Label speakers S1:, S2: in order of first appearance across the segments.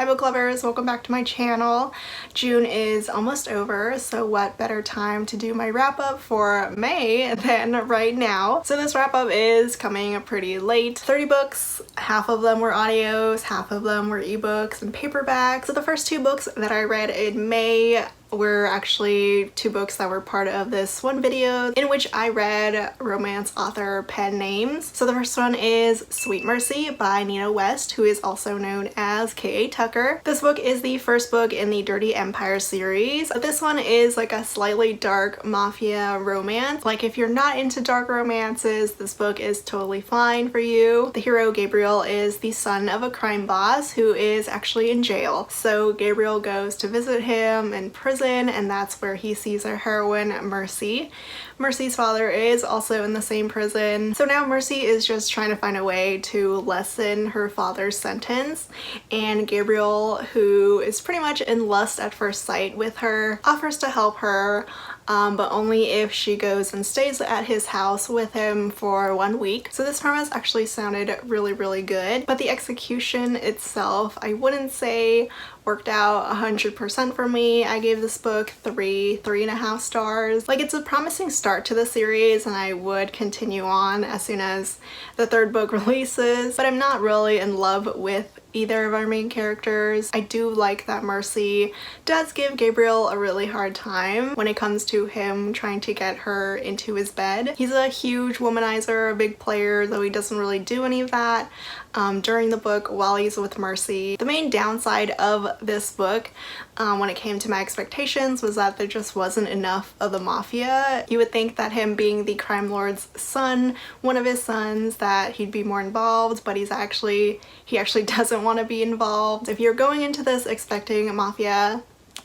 S1: Booklovers, welcome back to my channel. June is almost over, so what better time to do my wrap up for May than right now. So this wrap up is coming pretty late. 30 books, half of them were audios, half of them were ebooks and paperbacks. So the first two books that I read in May were actually two books that were part of this one video in which I read romance author pen names. So the first one is Sweet Mercy by Nina West, who is also known as K.A. Tucker. This book is the first book in the Dirty Empire series. This one is like a slightly dark mafia romance. Like if you're not into dark romances, this book is totally fine for you. The hero Gabriel is the son of a crime boss who is actually in jail. So Gabriel goes to visit him in prison, and that's where he sees our heroine Mercy. Mercy's father is also in the same prison, so now Mercy is just trying to find a way to lessen her father's sentence, and Gabriel, who is pretty much in lust at first sight with her, offers to help her, but only if she goes and stays at his house with him for 1 week. So this premise actually sounded really good, but the execution itself I wouldn't say worked out 100% for me. I gave this book 3.5 stars. Like, it's a promising start to the series and I would continue on as soon as the third book releases, but I'm not really in love with either of our main characters. I do like that Mercy does give Gabriel a really hard time when it comes to him trying to get her into his bed. He's a huge womanizer, a big player, though he doesn't really do any of that during the book while he's with Mercy. The main downside of this book when it came to my expectations was that there just wasn't enough of the mafia. You would think that him being the crime lord's son, one of his sons, that he'd be more involved, but he actually doesn't want to be involved. If you're going into this expecting mafia,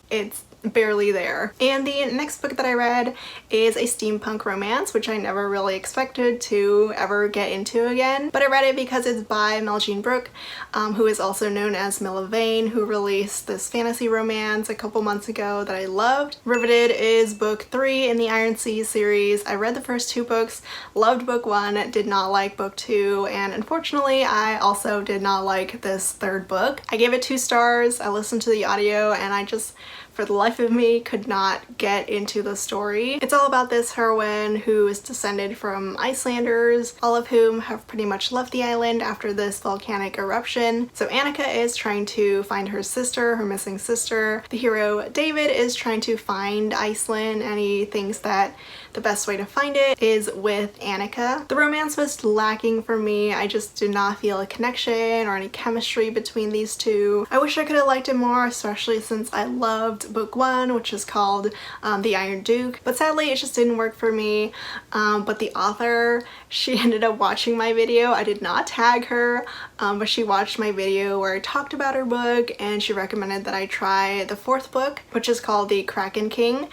S1: it's barely there. And the next book that I read is a steampunk romance, which I never really expected to ever get into again, but I read it because it's by Mel Jean Brooke, who is also known as Milla Vane, who released this fantasy romance a couple months ago that I loved. Riveted is book 3 in the Iron Sea series. I read the first 2 books, loved book 1, did not like book 2, and unfortunately I also did not like this third book. I gave it 2 stars. I listened to the audio and I just, for the life of me, could not get into the story. It's all about this heroine who is descended from Icelanders, all of whom have pretty much left the island after this volcanic eruption. So Annika is trying to find her sister, her missing sister. The hero David is trying to find Iceland, and he thinks that the best way to find it is with Annika. The romance was lacking for me. I just did not feel a connection or any chemistry between these two. I wish I could have liked it more, especially since I loved book 1, which is called The Iron Duke, but sadly it just didn't work for me. But the author, she ended up watching my video. I did not tag her, but she watched my video where I talked about her book, and she recommended that I try the 4th book, which is called The Kraken King.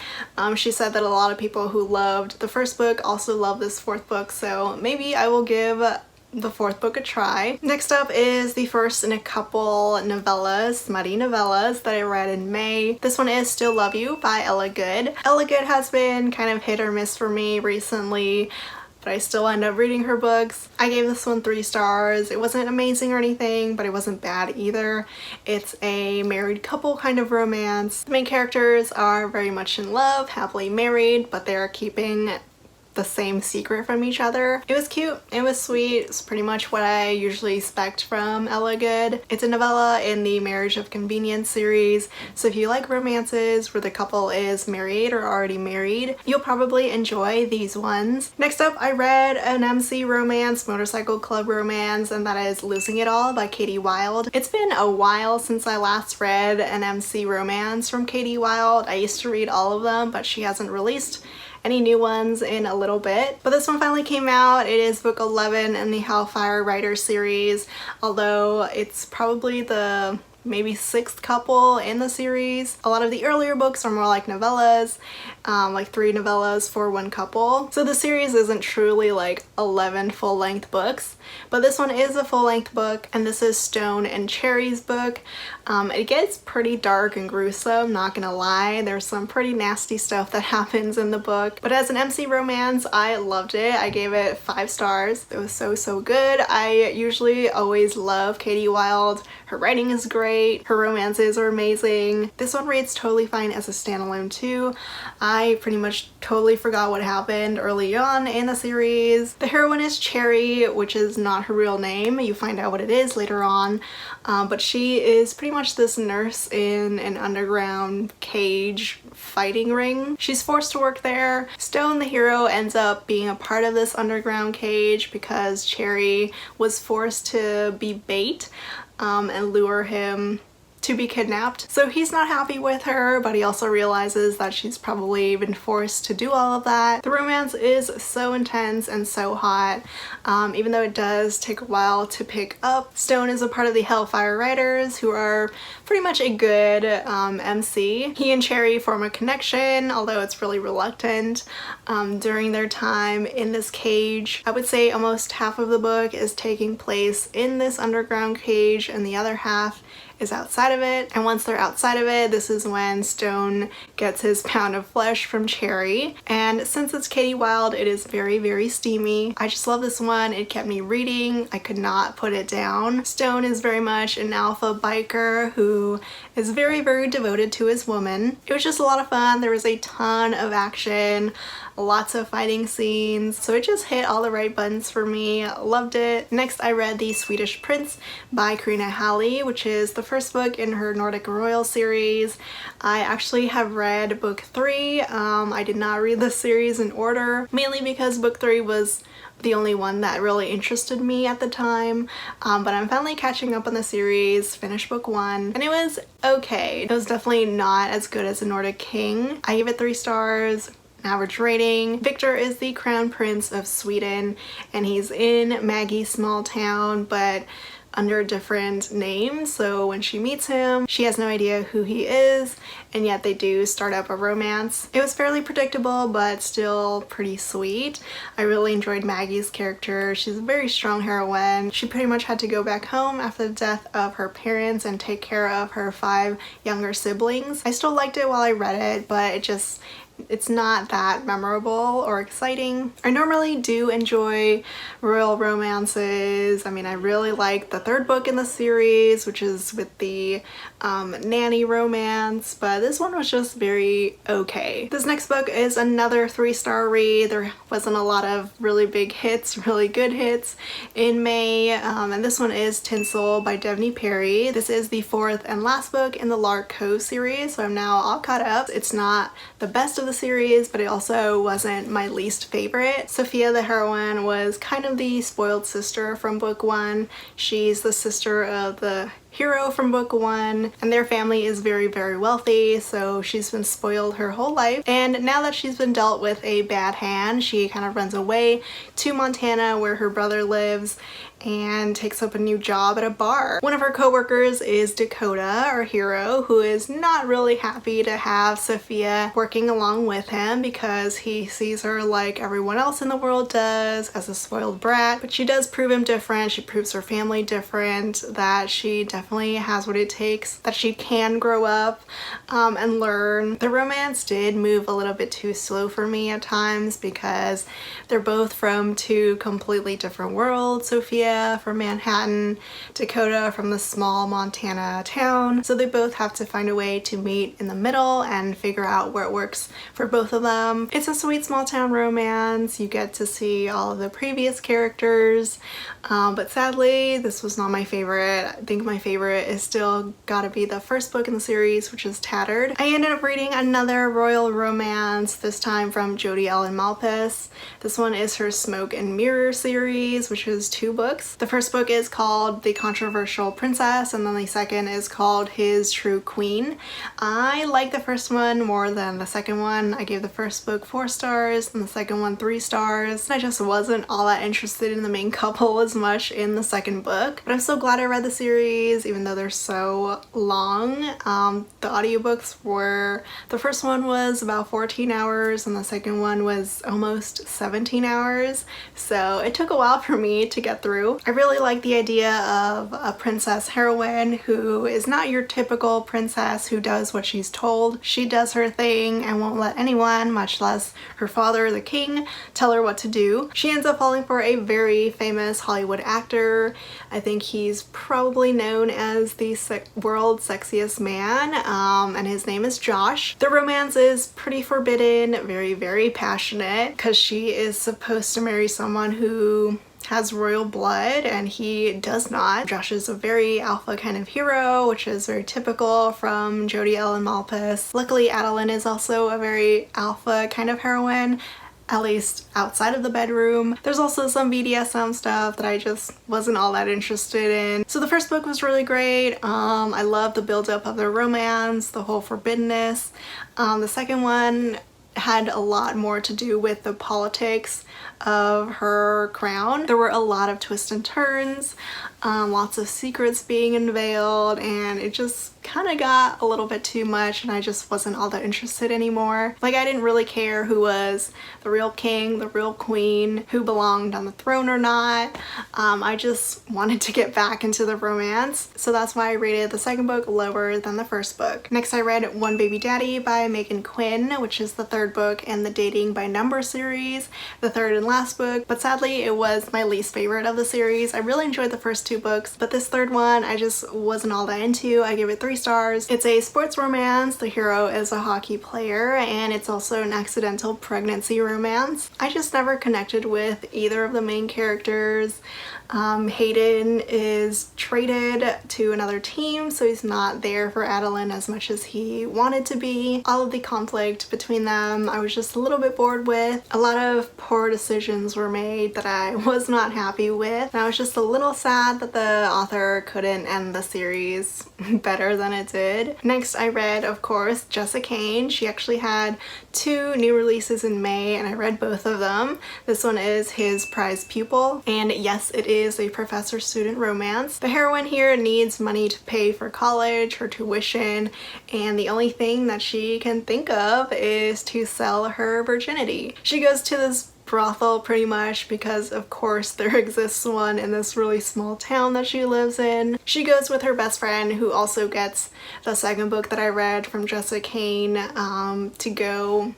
S1: She said that a lot of people who loved the first book also love this 4th book, so maybe I will give the 4th book a try. Next up is the first in a couple novellas, smutty novellas, that I read in May. This one is Still Love You by Ella Good. Ella Good has been kind of hit or miss for me recently, but I still end up reading her books. I gave this one 3 stars. It wasn't amazing or anything, but it wasn't bad either. It's a married couple kind of romance. The main characters are very much in love, happily married, but they're keeping the same secret from each other. It was cute, it was sweet, it's pretty much what I usually expect from Ella Good. It's a novella in the Marriage of Convenience series, so if you like romances where the couple is married or already married, you'll probably enjoy these ones. Next up, I read an MC romance, motorcycle club romance, and that is Losing It All by Katie Wilde. It's been a while since I last read an MC romance from Katie Wilde. I used to read all of them, but she hasn't released any new ones in a little bit. But this one finally came out. It is book 11 in the Hellfire Rider series, although it's probably the maybe 6th couple in the series. A lot of the earlier books are more like novellas, like 3 novellas for 1 couple. So the series isn't truly like 11 full-length books, but this one is a full-length book, and this is Stone and Cherry's book. It gets pretty dark and gruesome, not gonna lie. There's some pretty nasty stuff that happens in the book, but as an MC romance, I loved it. I gave it 5 stars. It was so good. I usually always love Katie Wilde. Her writing is great. great. Her romances are amazing. This one reads totally fine as a standalone too. I pretty much totally forgot what happened early on in the series. The heroine is Cherry, which is not her real name. You find out what it is later on. But she is pretty much this nurse in an underground cage fighting ring. She's forced to work there. Stone, the hero, ends up being a part of this underground cage because Cherry was forced to be bait and lure him to be kidnapped. So he's not happy with her, but he also realizes that she's probably been forced to do all of that. The romance is so intense and so hot, even though it does take a while to pick up. Stone is a part of the Hellfire Riders, who are pretty much a good MC. He and Cherry form a connection, although it's really reluctant. During their time in this cage, I would say almost half of the book is taking place in this underground cage and the other half is outside of it. And once they're outside of it, this is when Stone gets his pound of flesh from Cherry. And since it's Katie Wilde, it is very, very steamy. I just love this one. It kept me reading. I could not put it down. Stone is very much an alpha biker who is very, very devoted to his woman. It was just a lot of fun. There was a ton of action, lots of fighting scenes, so it just hit all the right buttons for me. Loved it. Next, I read The Swedish Prince by Karina Halle, which is the first book in her Nordic Royal series. I actually have read book 3. I did not read the series in order, mainly because book 3 was the only one that really interested me at the time, but I'm finally catching up on the series, finished book 1, and it was okay. It was definitely not as good as The Nordic King. I gave it 3 stars. Average rating. Victor is the crown prince of Sweden and he's in Maggie's small town but under a different name, so when she meets him she has no idea who he is, and yet they do start up a romance. It was fairly predictable but still pretty sweet. I really enjoyed Maggie's character. She's a very strong heroine. She pretty much had to go back home after the death of her parents and take care of her 5 younger siblings. I still liked it while I read it, but it's not that memorable or exciting. I normally do enjoy royal romances. I mean, I really like the 3rd book in the series, which is with the nanny romance, but this one was just very okay. This next book is another 3-star read. There wasn't a lot of really big hits, really good hits in May, and this one is Tinsel by Devney Perry. This is the 4th and last book in the Lark Cove series, so I'm now all caught up. It's not the best of the series, but it also wasn't my least favorite. Sophia, the heroine, was kind of the spoiled sister from book 1. She's the sister of the hero from book 1, and their family is very, very wealthy, so she's been spoiled her whole life, and now that she's been dealt with a bad hand, she kind of runs away to Montana where her brother lives and takes up a new job at a bar. One of her co-workers is Dakota, our hero, who is not really happy to have Sophia working along with him because he sees her like everyone else in the world does, as a spoiled brat, but she does prove him different. She proves her family different, that she definitely has what it takes, that she can grow up and learn. The romance did move a little bit too slow for me at times because they're both from 2 completely different worlds. Sophia from Manhattan, Dakota from the small Montana town, so they both have to find a way to meet in the middle and figure out where it works for both of them. It's a sweet small town romance. You get to see all of the previous characters, but sadly this was not my favorite. I think my favorite is still gotta be the 1st book in the series, which is Tattered. I ended up reading another royal romance, this time from Jodi Ellen Malpas. This one is her Smoke and Mirror series, which is 2 books. The first book is called The Controversial Princess, and then the second is called His True Queen. I like the first one more than the second one. I gave the first book 4 stars and the second one 3 stars. I just wasn't all that interested in the main couple as much in the second book, but I'm so glad I read the series even though they're so long. The audiobooks were, the first one was about 14 hours and the second one was almost 17 hours, so it took a while for me to get through through. I really like the idea of a princess heroine who is not your typical princess who does what she's told. She does her thing and won't let anyone, much less her father, the king, tell her what to do. She ends up falling for a very famous Hollywood actor. I think he's probably known as the world's sexiest man, and his name is Josh. The romance is pretty forbidden, very, very passionate, because she is supposed to marry someone who has royal blood and he does not. Josh is a very alpha kind of hero, which is very typical from Jodie Ellen Malpas. Luckily, Adeline is also a very alpha kind of heroine, at least outside of the bedroom. There's also some BDSM stuff that I just wasn't all that interested in. So the first book was really great. I love the buildup of their romance, the whole forbiddenness. The second one had a lot more to do with the politics of her crown. There were a lot of twists and turns, lots of secrets being unveiled, and it just kind of got a little bit too much and I just wasn't all that interested anymore. Like, I didn't really care who was the real king, the real queen, who belonged on the throne or not. I just wanted to get back into the romance, so that's why I rated the second book lower than the first book. Next, I read One Baby Daddy by Megan Quinn, which is the third book in the Dating by Number series, the third and last book, but sadly it was my least favorite of the series. I really enjoyed the first two books, but this third one I just wasn't all that into. I gave it 3 stars. It's a sports romance. The hero is a hockey player, and it's also an accidental pregnancy romance. I just never connected with either of the main characters. Hayden is traded to another team, so he's not there for Adeline as much as he wanted to be. All of the conflict between them I was just a little bit bored with. A lot of poor decisions were made that I was not happy with, and I was just a little sad that the author couldn't end the series better than it did. Next, I read, of course, Jessica Kane. She actually had 2 new releases in May, and I read both of them. This one is His Prized Pupil, and yes, it is a professor-student romance. The heroine here needs money to pay for college, her tuition, and the only thing that she can think of is to sell her virginity. She goes to this brothel pretty much because of course there exists one in this really small town that she lives in. She goes with her best friend, who also gets the second book that I read from Jessica Kane, to go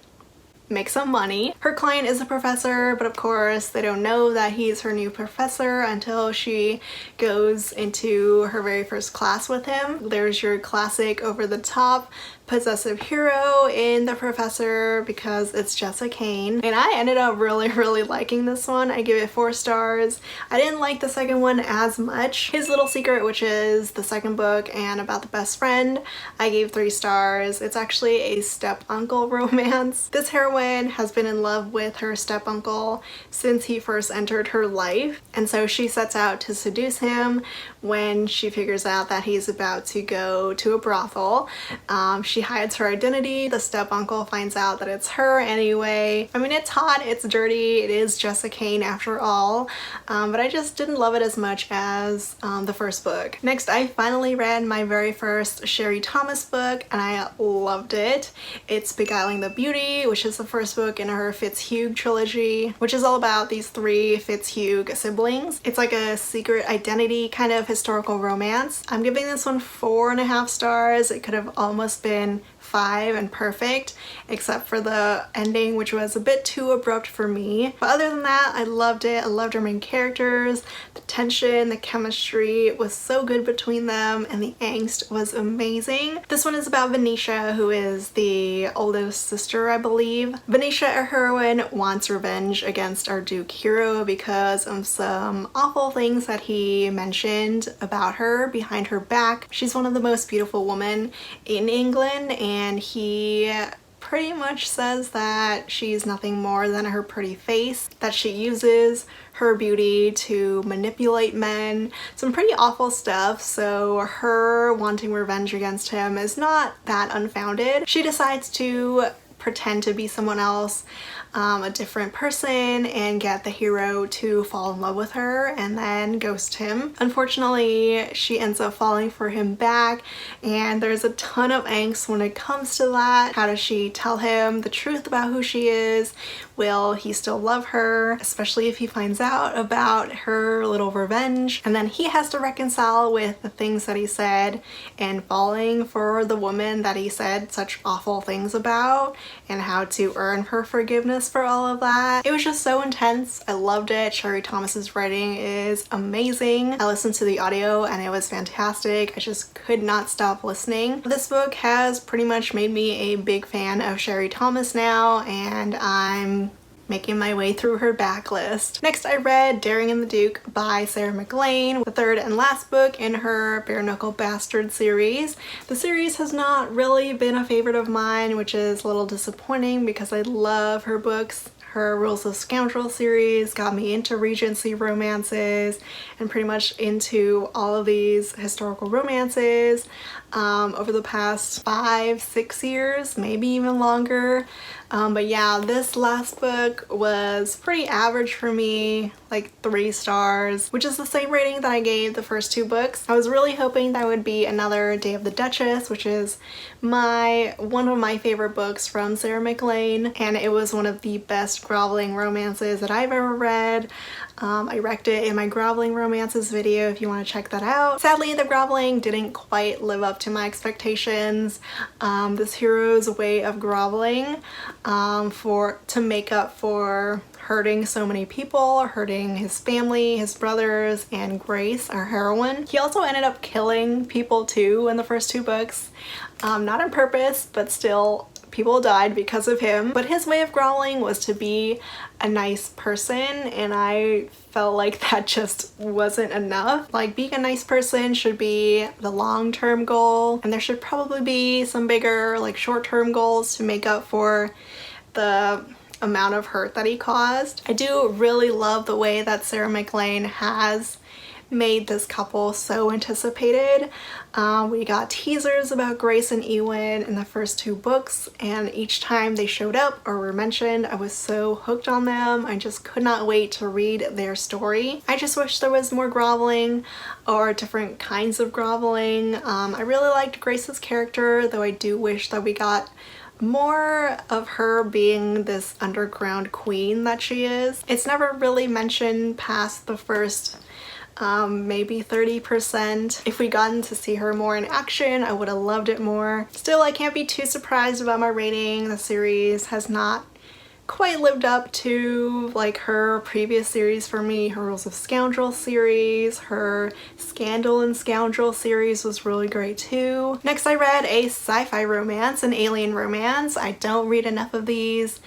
S1: make some money. Her client is a professor, but of course they don't know that he's her new professor until she goes into her very first class with him. There's your classic over-the-top possessive hero in The Professor because it's Jessica Kane, and I ended up really liking this one. I give it 4 stars. I didn't like the second one as much. His Little Secret, which is the second book and about the best friend, I gave 3 stars. It's actually a step-uncle romance. This heroine has been in love with her step-uncle since he first entered her life, and so she sets out to seduce him when she figures out that he's about to go to a brothel. She hides her identity. The step-uncle finds out that it's her anyway. I mean, it's hot, it's dirty, it is Jessica Kane after all, but I just didn't love it as much as the first book. Next, I finally read my very first Sherry Thomas book, and I loved it. It's Beguiling the Beauty, which is the first book in her Fitzhugh trilogy, which is all about these 3 Fitzhugh siblings. It's like a secret identity kind of historical romance. I'm giving this one 4.5 stars. It could have almost been 5 and perfect, except for the ending, which was a bit too abrupt for me. But other than that, I loved it. I loved her main characters, the tension, the chemistry was so good between them, and the angst was amazing. This one is about Venetia, who is the oldest sister, I believe. Venetia, our heroine, wants revenge against our Duke hero because of some awful things that he mentioned about her behind her back. She's one of the most beautiful women in England, and he pretty much says that she's nothing more than her pretty face, that she uses her beauty to manipulate men. Some pretty awful stuff, so her wanting revenge against him is not that unfounded. She decides to pretend to be someone else, a different person, and get the hero to fall in love with her and then ghost him. Unfortunately, she ends up falling for him back, and there's a ton of angst when it comes to that. How does she tell him the truth about who she is? Will he still love her, especially if he finds out about her little revenge? And then he has to reconcile with the things that he said and falling for the woman that he said such awful things about, and how to earn her forgiveness for all of that. It was just so intense. I loved it. Sherry Thomas's writing is amazing. I listened to the audio and it was fantastic. I just could not stop listening. This book has pretty much made me a big fan of Sherry Thomas now, and I'm making my way through her backlist. Next, I read Daring and the Duke by Sarah McLean, the third and last book in her Bare Knuckle Bastard series. The series has not really been a favorite of mine, which is a little disappointing because I love her books. Her Rules of Scoundrel series got me into Regency romances and pretty much into all of these historical romances over the past 5-6 years, maybe even longer. But yeah, this last book was pretty average for me, like 3 stars, which is the same rating that I gave the first 2 books. I was really hoping that would be another Day of the Duchess, which is one of my favorite books from Sarah McLean, and it was one of the best groveling romances that I've ever read. I wrecked it in my groveling romances video if you want to check that out. Sadly, the groveling didn't quite live up to my expectations. This hero's way of groveling to make up for hurting so many people, hurting his family, his brothers, and Grace, our heroine. He also ended up killing people too in the first 2 books. Not on purpose, but still people died because of him. But his way of groveling was to be a nice person, and I felt like that just wasn't enough. Like, being a nice person should be the long-term goal, and there should probably be some bigger, like, short-term goals to make up for the amount of hurt that he caused. I do really love the way that Sarah McLean has made this couple so anticipated. We got teasers about Grace and Ewan in the first 2 books, and each time they showed up or were mentioned, I was so hooked on them. I just could not wait to read their story. I just wish there was more groveling or different kinds of groveling. I really liked Grace's character, though I do wish that we got more of her being this underground queen that she is. It's never really mentioned past the first maybe 30%. If we gotten to see her more in action, I would have loved it more. Still, I can't be too surprised about my rating. The series has not quite lived up to like her previous series for me. Her Rules of Scoundrel series, her Scandal and Scoundrel series was really great too. Next, I read a sci-fi romance, an alien romance. I don't read enough of these,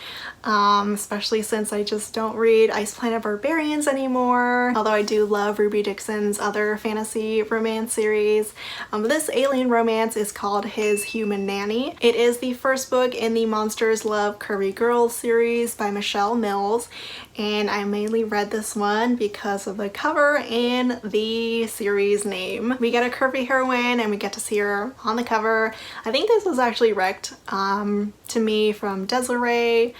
S1: especially since I just don't read Ice Planet Barbarians anymore, although I do love Ruby Dixon's other fantasy romance series. This alien romance is called His Human Nanny. It is the first book in the Monsters Love Curvy Girls series by Michelle Mills, and I mainly read this one because of the cover and the series name. We get a curvy heroine and we get to see her on the cover. I think this was actually recommended to me from Desiree,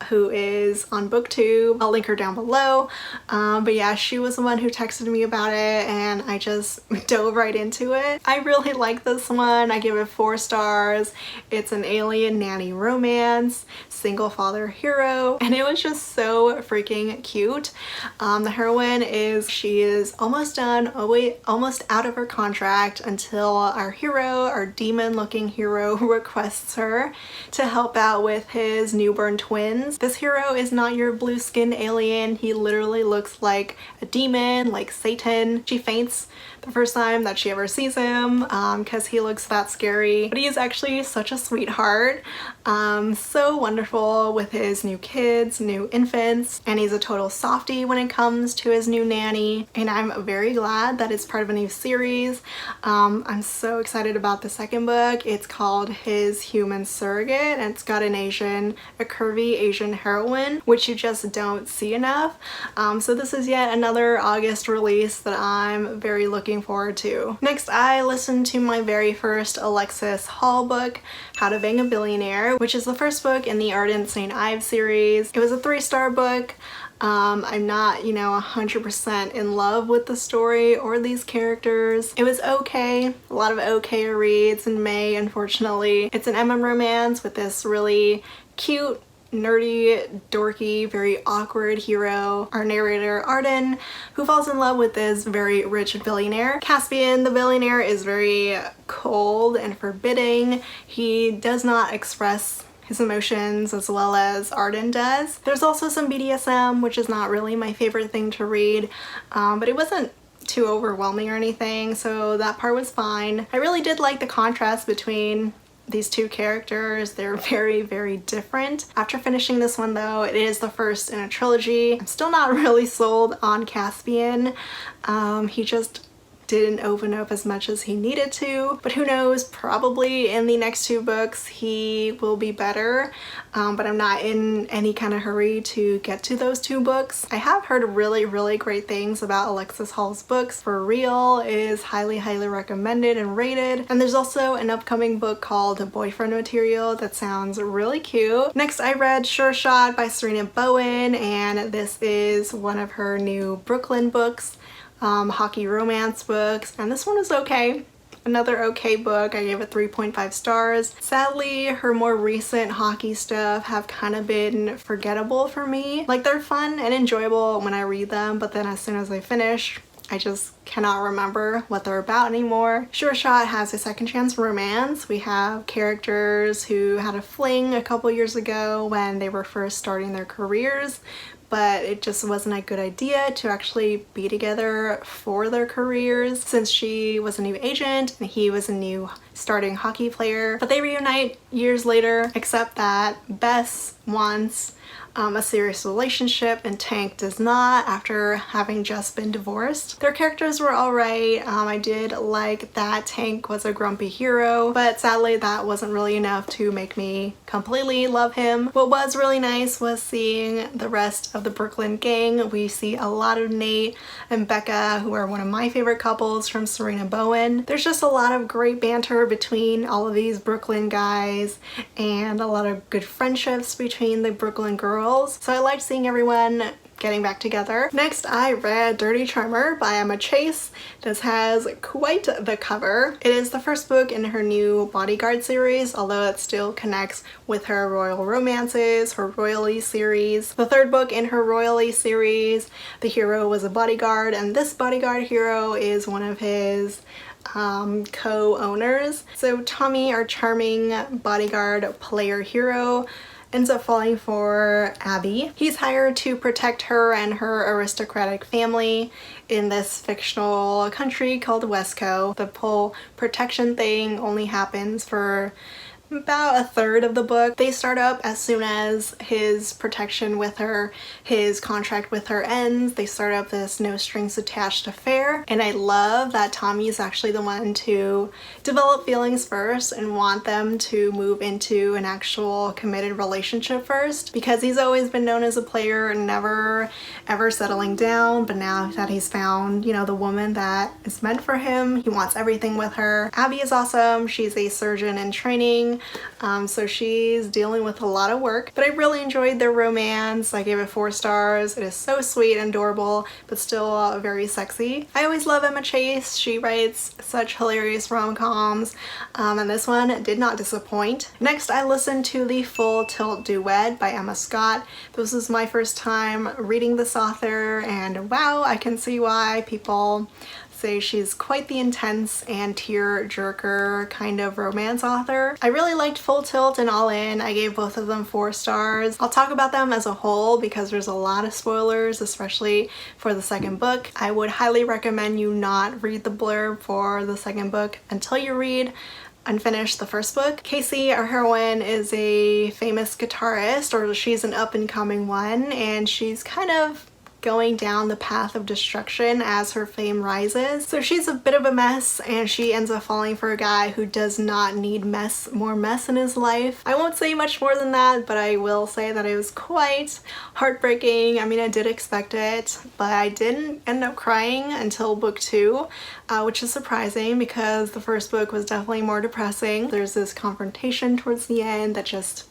S1: who is on BookTube. I'll link her down below. But yeah, she was the one who texted me about it, and I just dove right into it. I really like this one. I give it 4 stars. It's an alien nanny romance, single father hero, and it was just so freaking cute. The heroine she is almost done, almost out of her contract until our hero, our demon looking hero, requests her to help out with his newborn twins. This hero is not your blue-skinned alien. He literally looks like a demon, like Satan. She faints the first time that she ever sees him because he looks that scary, but he is actually such a sweetheart. So wonderful with his new kids, new infants, and he's a total softie when it comes to his new nanny, and I'm very glad that it's part of a new series. I'm so excited about the second book. It's called His Human Surrogate, and it's got a curvy Asian heroine, which you just don't see enough. So this is yet another August release that I'm very looking looking forward to. Next, I listened to my very first Alexis Hall book, How to Bang a Billionaire, which is the first book in the Ardent St. Ives series. It was a 3-star book. I'm not, 100% in love with the story or these characters. It was okay, a lot of okay reads in May, unfortunately. It's an MM romance with this really cute, nerdy, dorky, very awkward hero, our narrator Arden, who falls in love with this very rich billionaire. Caspian, the billionaire, is very cold and forbidding. He does not express his emotions as well as Arden does. There's also some BDSM, which is not really my favorite thing to read, but it wasn't too overwhelming or anything, so that part was fine. I really did like the contrast between these two characters. They're very, very different. After finishing this one though, it is the first in a trilogy. I'm still not really sold on Caspian. He just didn't open up as much as he needed to, but who knows, probably in the next 2 books he will be better, but I'm not in any kind of hurry to get to those 2 books. I have heard really, really great things about Alexis Hall's books. For Real is highly, highly recommended and rated, and there's also an upcoming book called Boyfriend Material that sounds really cute. Next, I read Sure Shot by Serena Bowen, and this is one of her new Brooklyn books. Hockey romance books, and this one was okay. Another okay book. I gave it 3.5 stars. Sadly, her more recent hockey stuff have kind of been forgettable for me. Like, they're fun and enjoyable when I read them, but then as soon as I finish, I just cannot remember what they're about anymore. Sure Shot has a second chance romance. We have characters who had a fling a couple years ago when they were first starting their careers, but it just wasn't a good idea to actually be together for their careers since she was a new agent and he was a new starting hockey player. But they reunite years later, except that Bess wants a serious relationship and Tank does not, after having just been divorced. Their characters were alright. I did like that Tank was a grumpy hero, but sadly that wasn't really enough to make me completely love him. What was really nice was seeing the rest of the Brooklyn gang. We see a lot of Nate and Becca, who are one of my favorite couples from Serena Bowen. There's just a lot of great banter between all of these Brooklyn guys and a lot of good friendships between the Brooklyn girls. So I liked seeing everyone getting back together. Next, I read Dirty Charmer by Emma Chase. This has quite the cover. It is the first book in her new Bodyguard series, although it still connects with her Royal Romances, her Royally series. The 3rd book in her Royally series, the hero was a bodyguard, and this bodyguard hero is one of his co-owners. So Tommy, our charming bodyguard player hero, ends up falling for Abby. He's hired to protect her and her aristocratic family in this fictional country called Wesco. The whole protection thing only happens for about a third of the book. They start up as soon as his protection with her, his contract with her ends. They start up this no strings attached affair, and I love that Tommy is actually the one to develop feelings first and want them to move into an actual committed relationship first, because he's always been known as a player and never ever settling down. But now that he's found, the woman that is meant for him, he wants everything with her. Abby is awesome. She's a surgeon in training. So she's dealing with a lot of work, but I really enjoyed their romance. I gave it 4 stars. It is so sweet and adorable, but still very sexy. I always love Emma Chase. She writes such hilarious rom-coms, and this one did not disappoint. Next, I listened to the Full Tilt Duet by Emma Scott. This was my first time reading this author, and wow, I can see why people say she's quite the intense and tear-jerker kind of romance author. I really liked Full Tilt and All In. I gave both of them 4 stars. I'll talk about them as a whole because there's a lot of spoilers, especially for the 2nd book. I would highly recommend you not read the blurb for the 2nd book until you read and finish the 1st book. Casey, our heroine, is a famous guitarist, or she's an up-and-coming one, and she's kind of going down the path of destruction as her fame rises. So she's a bit of a mess, and she ends up falling for a guy who does not need more mess in his life. I won't say much more than that, but I will say that it was quite heartbreaking. I mean, I did expect it, but I didn't end up crying until book 2, which is surprising because the first book was definitely more depressing. There's this confrontation towards the end that just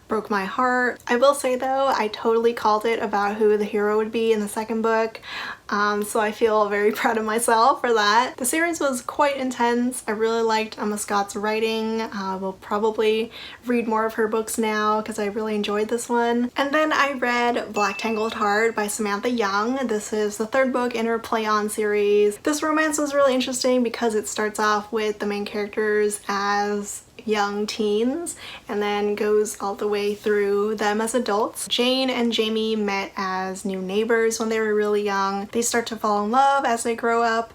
S1: broke my heart. I will say though, I totally called it about who the hero would be in the second book, so I feel very proud of myself for that. The series was quite intense. I really liked Emma Scott's writing. We'll probably read more of her books now because I really enjoyed this one. And then I read Black Tangled Heart by Samantha Young. This is the third book in her Play On series. This romance was really interesting because it starts off with the main characters as young teens and then goes all the way through them as adults. Jane and Jamie met as new neighbors when they were really young. They start to fall in love as they grow up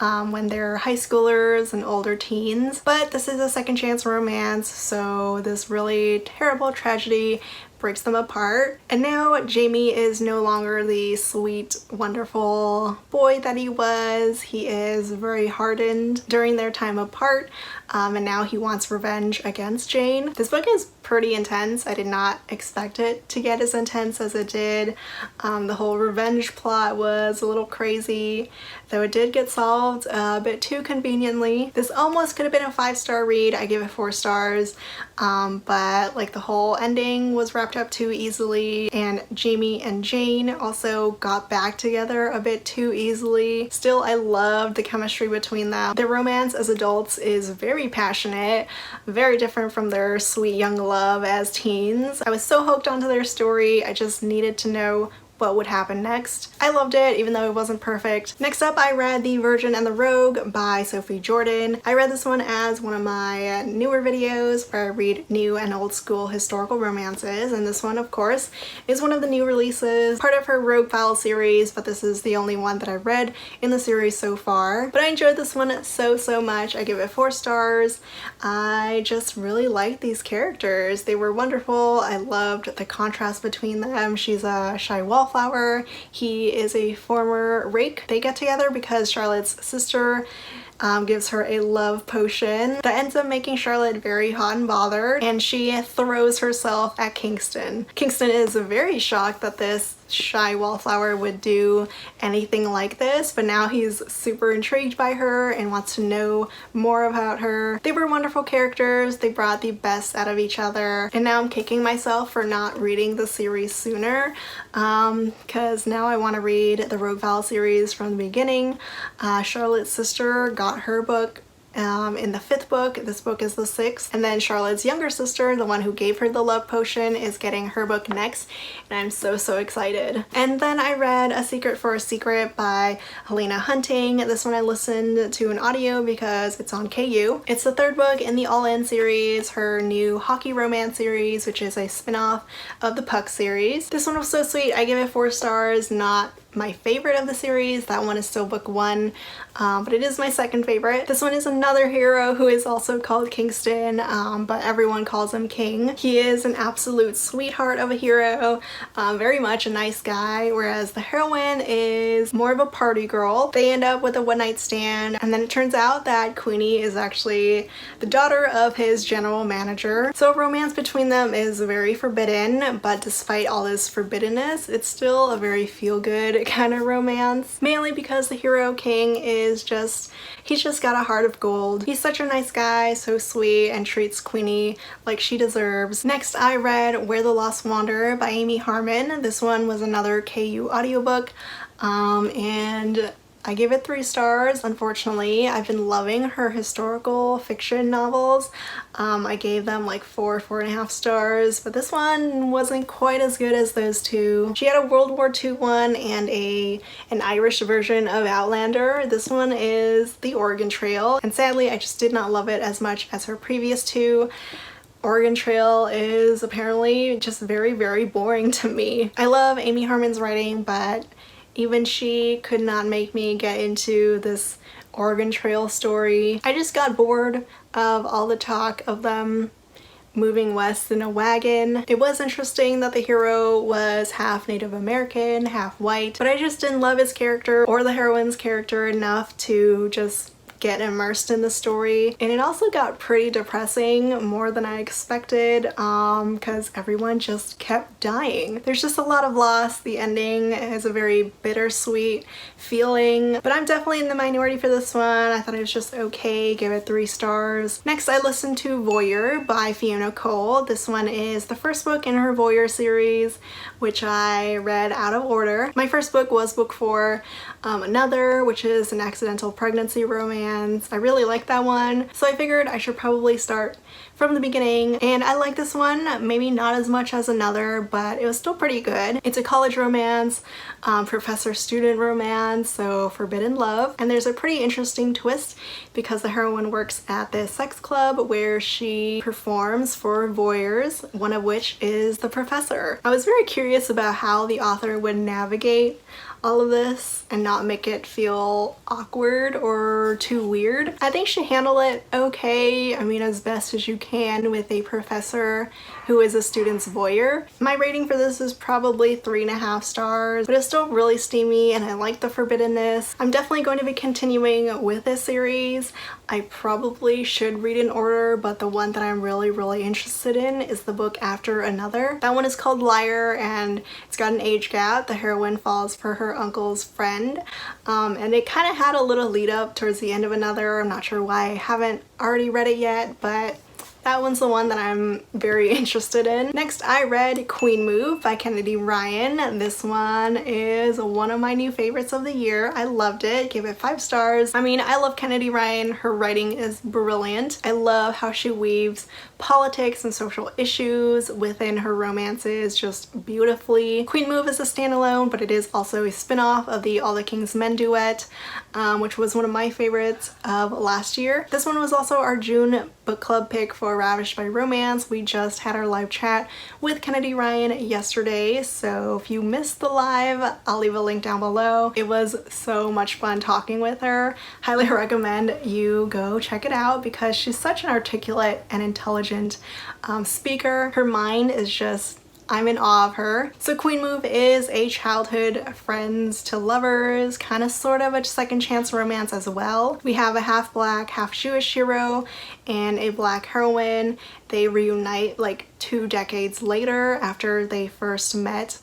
S1: when they're high schoolers and older teens. But this is a second chance romance, so this really terrible tragedy breaks them apart. And now Jamie is no longer the sweet, wonderful boy that he was. He is very hardened during their time apart, and now he wants revenge against Jane. This book is pretty intense. I did not expect it to get as intense as it did. The whole revenge plot was a little crazy, though it did get solved a bit too conveniently. This almost could have been a 5-star read. I give it 4 stars, but like the whole ending was wrapped up too easily, and Jamie and Jane also got back together a bit too easily. Still, I loved the chemistry between them. Their romance as adults is very passionate, very different from their sweet young love as teens. I was so hooked onto their story. I just needed to know what would happen next. I loved it, even though it wasn't perfect. Next up, I read The Virgin and the Rogue by Sophie Jordan. I read this one as one of my newer videos where I read new and old school historical romances, and this one, of course, is one of the new releases, part of her Rogue File series, but this is the only one that I read in the series so far. But I enjoyed this one so much. I give it 4 stars. I just really liked these characters. They were wonderful. I loved the contrast between them. She's a shy wallflower. He is a former rake. They get together because Charlotte's sister gives her a love potion that ends up making Charlotte very hot and bothered, and she throws herself at Kingston. Kingston is very shocked that this shy wallflower would do anything like this, but now he's super intrigued by her and wants to know more about her. They were wonderful characters. They brought the best out of each other, and now I'm kicking myself for not reading the series sooner, because now I want to read the Rogue Val series from the beginning. Charlotte's sister got her book in the 5th book. This book is the 6th, and then Charlotte's younger sister, the one who gave her the love potion, is getting her book next, and I'm so excited. And then I read A Secret for a Secret by Helena Hunting. This one I listened to an audio because it's on KU. It's the 3rd book in the All In series, her new hockey romance series, which is a spin-off of the Puck series. This one was so sweet. I give it 4 stars. Not my favorite of the series. That one is still book 1, but it is my second favorite. This one is another hero who is also called Kingston, but everyone calls him King. He is an absolute sweetheart of a hero, very much a nice guy, whereas the heroine is more of a party girl. They end up with a one-night stand, and then it turns out that Queenie is actually the daughter of his general manager. So romance between them is very forbidden, but despite all this forbiddenness, it's still a very feel-good kind of romance, mainly because the hero King is he's just got a heart of gold. He's such a nice guy, so sweet, and treats Queenie like she deserves. Next, I read Where the Lost Wander by Amy Harmon. This one was another KU audiobook, and I gave it 3 stars. Unfortunately, I've been loving her historical fiction novels. I gave them like 4.5 stars, but this one wasn't quite as good as those two. She had a World War II one and an Irish version of Outlander. This one is The Oregon Trail, and sadly I just did not love it as much as her previous 2. Oregon Trail is apparently just very boring to me. I love Amy Harmon's writing, but even she could not make me get into this Oregon Trail story. I just got bored of all the talk of them moving west in a wagon. It was interesting that the hero was half Native American, half white, but I just didn't love his character or the heroine's character enough to just get immersed in the story. And it also got pretty depressing, more than I expected, because everyone just kept dying. There's just a lot of loss. The ending is a very bittersweet feeling, but I'm definitely in the minority for this one. I thought it was just okay, gave it 3 stars. Next, I listened to Voyeur by Fiona Cole. This one is the first book in her Voyeur series, which I read out of order. My first book was book 4, Another, which is an accidental pregnancy romance. I really like that one, so I figured I should probably start from the beginning, and I like this one, maybe not as much as Another, but it was still pretty good. It's a college romance, professor-student romance, so forbidden love, and there's a pretty interesting twist because the heroine works at this sex club where she performs for voyeurs, one of which is the professor. I was very curious about how the author would navigate all of this and not make it feel awkward or too weird. I think she handled it okay, I mean as best as you can with a professor who is a student's voyeur. My rating for this is probably 3.5 stars, but it's still really steamy and I like the forbiddenness. I'm definitely going to be continuing with this series. I probably should read in order, but the one that I'm really interested in is the book after Another. That one is called Liar and it's got an age gap. The heroine falls for her uncle's friend, and it kind of had a little lead up towards the end of Another. I'm not sure why I haven't already read it yet, but that one's the one that I'm very interested in. Next, I read Queen Move by Kennedy Ryan. This one is one of my new favorites of the year. I loved it, gave it 5 stars. I mean, I love Kennedy Ryan. Her writing is brilliant. I love how she weaves politics and social issues within her romances just beautifully. Queen Move is a standalone, but it is also a spin-off of the All the King's Men duet, which was one of my favorites of last year. This one was also our June book club pick for Ravished by Romance. We just had our live chat with Kennedy Ryan yesterday, so if you missed the live, I'll leave a link down below. It was so much fun talking with her. Highly recommend you go check it out because she's such an articulate and intelligent speaker. Her mind is just, I'm in awe of her. So Queen Move is a childhood friends to lovers, kind of sort of a second chance romance as well. We have a half black, half Jewish hero and a black heroine. They reunite like 2 decades later after they first met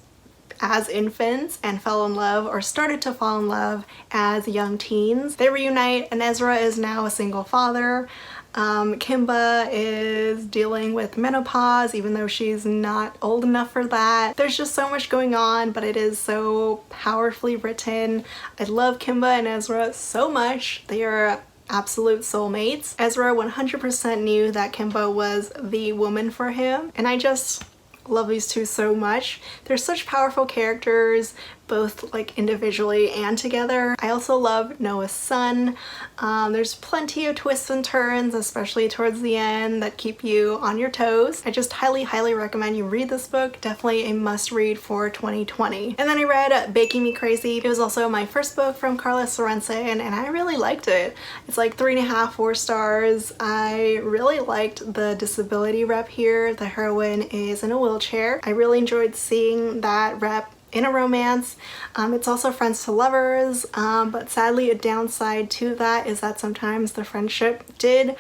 S1: as infants and fell in love or started to fall in love as young teens. They reunite and Ezra is now a single father. Kimba is dealing with menopause even though she's not old enough for that. There's just so much going on, but it is so powerfully written. I love Kimba and Ezra so much. They are absolute soulmates. Ezra 100% knew that Kimba was the woman for him, and I just love these two so much. They're such powerful characters, both like individually and together. I also love Noah's son. There's plenty of twists and turns, especially towards the end, that keep you on your toes. I just highly recommend you read this book. Definitely a must read for 2020. And then I read Baking Me Crazy. It was also my first book from Carla Sorensen and I really liked it. It's like 3.5, 4 stars. I really liked the disability rep here. The heroine is in a wheelchair. I really enjoyed seeing that rep in a romance. It's also friends to lovers, but sadly a downside to that is that sometimes the friendship did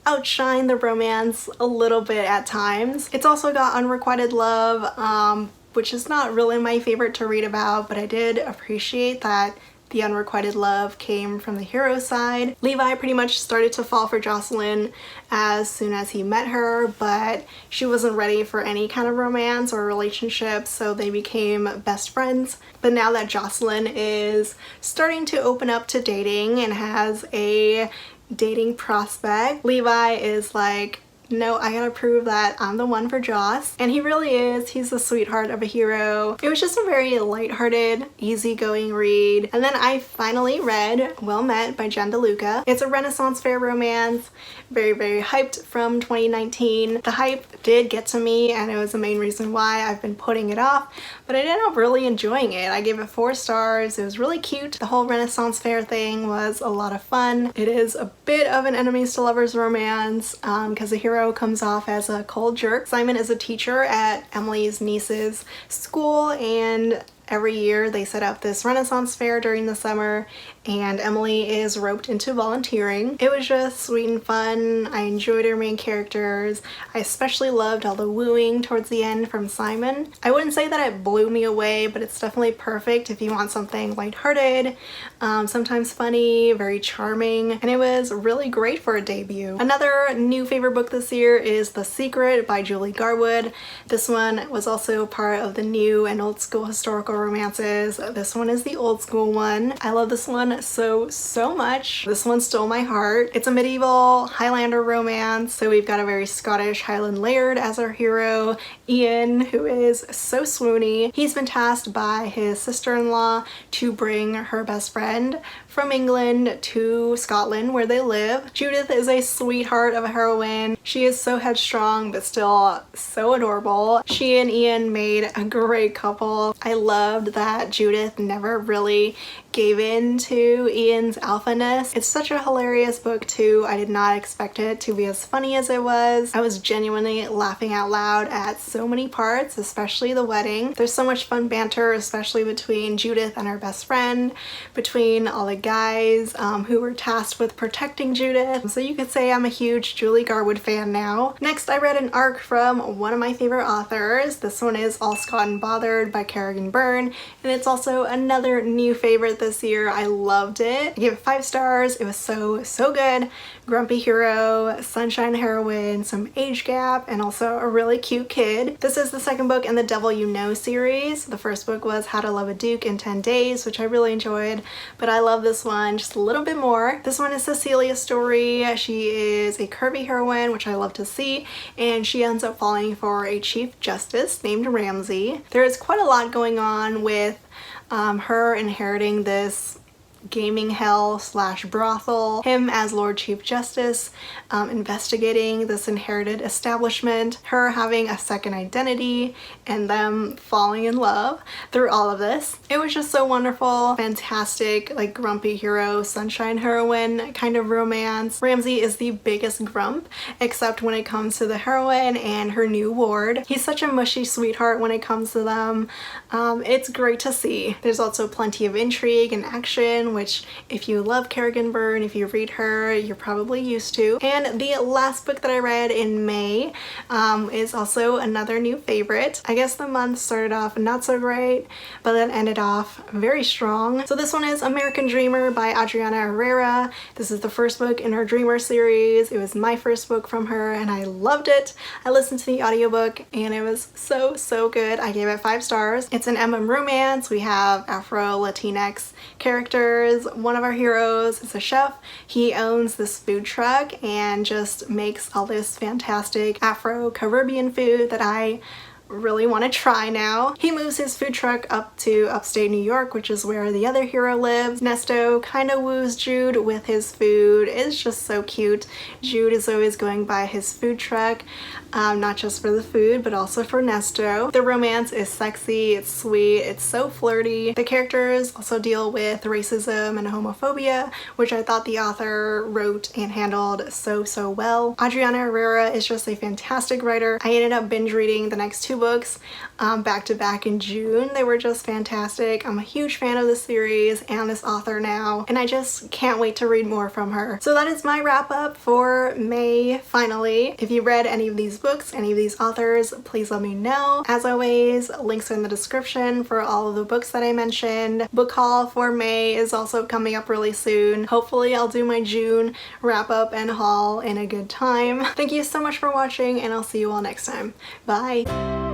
S1: outshine the romance a little bit at times. It's also got unrequited love, which is not really my favorite to read about, but I did appreciate that the unrequited love came from the hero's side. Levi pretty much started to fall for Jocelyn as soon as he met her, but she wasn't ready for any kind of romance or relationship, so they became best friends. But now that Jocelyn is starting to open up to dating and has a dating prospect, Levi is like, no, I gotta prove that I'm the one for Joss. And he really is. He's the sweetheart of a hero. It was just a very lighthearted, easygoing read. And then I finally read Well Met by Jen DeLuca. It's a Renaissance fair romance, very hyped from 2019. The hype did get to me and it was the main reason why I've been putting it off, but I ended up really enjoying it. I gave it 4 stars. It was really cute. The whole Renaissance fair thing was a lot of fun. It is a bit of an enemies to lovers romance because the hero hero comes off as a cold jerk. Simon is a teacher at Emily's niece's school, and every year they set up this Renaissance fair during the summer, and Emily is roped into volunteering. It was just sweet and fun. I enjoyed her main characters. I especially loved all the wooing towards the end from Simon. I wouldn't say that it blew me away, but it's definitely perfect if you want something lighthearted, sometimes funny, very charming, and it was really great for a debut. Another new favorite book this year is The Secret by Julie Garwood. This one was also part of the new and old school historical romances. This one is the old school one. I love this one so much. This one stole my heart. It's a medieval Highlander romance, so we've got a very Scottish Highland laird as our hero, Ian, who is so swoony. He's been tasked by his sister-in-law to bring her best friend from England to Scotland where they live. Judith is a sweetheart of a heroine. She is so headstrong but still so adorable. She and Ian made a great couple. I loved that Judith never really gave in to Ian's alphaness. It's such a hilarious book too. I did not expect it to be as funny as it was. I was genuinely laughing out loud at so many parts, especially the wedding. There's so much fun banter, especially between Judith and her best friend, between all the guys who were tasked with protecting Judith. So you could say I'm a huge Julie Garwood fan now. Next, I read an arc from one of my favorite authors. This one is All Scott and Bothered by Kerrigan Byrne, and it's also another new favorite this year. I loved it. I gave it 5 stars. It was so good. Grumpy hero, sunshine heroine, some age gap, and also a really cute kid. This is the second book in the Devil You Know series. The first book was How to Love a Duke in 10 Days, which I really enjoyed, but I love this one just a little bit more. This one is Cecilia's story. She is a curvy heroine, which I love to see, and she ends up falling for a chief justice named Ramsey. There is quite a lot going on with her inheriting this gaming hell slash brothel, him as Lord Chief Justice, investigating this inherited establishment, her having a second identity, and them falling in love through all of this. It was just so wonderful, fantastic, like grumpy hero, sunshine heroine kind of romance. Ramsey is the biggest grump, except when it comes to the heroine and her new ward. He's such a mushy sweetheart when it comes to them. It's great to see. There's also plenty of intrigue and action, which if you love Kerrigan Byrne, if you read her, you're probably used to. And the last book that I read in May is also another new favorite. I guess the month started off not so great, but then ended off very strong. So this one is American Dreamer by Adriana Herrera. This is the first book in her Dreamer series. It was my first book from her and I loved it. I listened to the audiobook and it was so good. I gave it 5 stars. It's an MM romance. We have Afro-Latinx characters. One of our heroes is a chef. He owns this food truck and just makes all this fantastic Afro-Caribbean food that I really want to try now. He moves his food truck up to upstate New York, which is where the other hero lives. Nesto kind of woos Jude with his food. It's just so cute. Jude is always going by his food truck, not just for the food, but also for Nesto. The romance is sexy, it's sweet, it's so flirty. The characters also deal with racism and homophobia, which I thought the author wrote and handled so well. Adriana Herrera is just a fantastic writer. I ended up binge reading the next 2 books back to back in June. They were just fantastic. I'm a huge fan of this series and this author now, and I just can't wait to read more from her. So that is my wrap up for May finally. If you read any of these books, any of these authors, please let me know. As always, links are in the description for all of the books that I mentioned. Book haul for May is also coming up really soon. Hopefully I'll do my June wrap up and haul in a good time. Thank you so much for watching and I'll see you all next time. Bye!